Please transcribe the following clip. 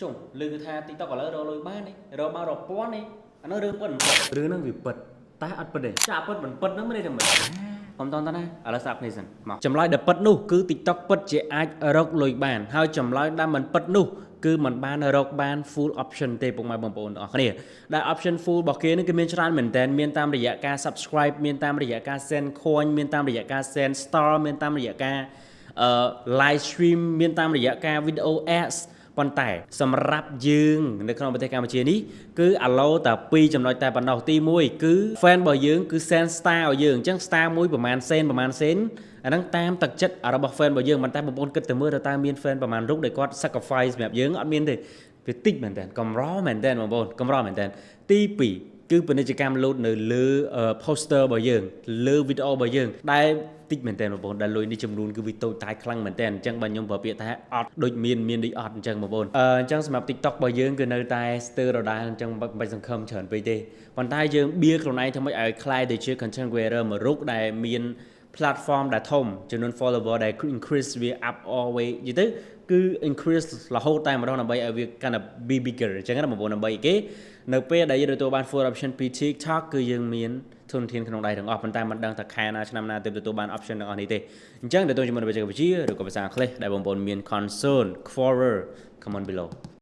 ចុងលឺថា TikTok ឥឡូវរកលុយបាននេះរកមករកពាន់នេះអានោះរឿងពិតរឿងហ្នឹងវាពិតតែអត់ពិតទេចាពិតមិនពិតហ្នឹងមិនទេតែមិនកុំតន់តណាឥឡូវស្ដាប់គ្នាសិនមកចម្លើយដែលពិតនោះគឺ TikTok ពិតជាអាចរកលុយបានហើយចម្លើយដែលមិនពិតនោះគឺมันបានរកបាន full option ទេពុកម៉ែបងប្អូនទាំងអស់គ្នាដែល option full របស់គេនេះគឺមានច្រើនមែនតើមានតាមរយៈការ subscribe មានតាមរយៈការ send coin មានតាមរយៈការ send star មានតាមរយៈការlive stream មានតាមរយៈការ video ads ប៉ុន្តែសម្រាប់យើងនៅក្នុងប្រទេសកម្ពុជានេះគឺអាឡូតែ2ចំណុចតែប៉ុណ្ណោះទី1គឺ fan របស់យើងគឺ send star ឲ្យយើងអញ្ចឹង star មួយប្រហែលសេនអាហ្នឹងតាមទឹកចិត្តរបស់ fan របស់យើងមិនតែបងប្អូនគិតទៅមើលតើមាន fan ប្រហែលរូបដែលគាត់ sacrifice សម្រាប់យើងអត់មានទេវាតិចមែនតើកម្រមែនតើបងប្អូនកម្រមែនតើទី2គឺពាណិជ្ជកម្មលោតនៅលើ poster របស់យើងលើវីដេអូរបស់យើងដែលតិចមែនតើបងប្អូនដែលលុយនេះចំនួនគឺវាតូចតាចខ្លាំងមែនតើអញ្ចឹងបើខ្ញុំប្រើពាក្យថាអត់ដូចមានដូចអត់អញ្ចឹងបងប្អូនអញ្ចឹងសម្រាប់ TikTok របស់យើងគឺនៅតែស្ទើរដដែលអញ្ចឹងមិនសង្ឃឹមច្រើនពេកទេប៉ុន្តែយើងបៀខ្លួនឯងធ្វើម៉េចឲ្យខ្លាយទៅជា content creator មួយរូបដែលមាន platform ដែលធំចំនួន follower ដែល increase វា up always និយាយទៅគឺ increase រហូតតែម្ដងដើម្បីឲ្យវាកាន់តែ be bigger អញ្ចឹងណាបងប្អូនដើម្បីគេនៅពេលដែលយើងទទួលបាន full option ពី TikTok គឺយើងមានធនធានក្នុងដៃទាំងអស់ប៉ុន្តែមិនដឹងថាខែណាឆ្នាំណាទើបទទួលបាន option ទាំងអស់នេះទេអញ្ចឹងទៅជាមួយនឹងបច្ចេកវិទ្យាឬក៏ភាសាអង់គ្លេសដែលបងប្អូនមាន concern quarrel comment below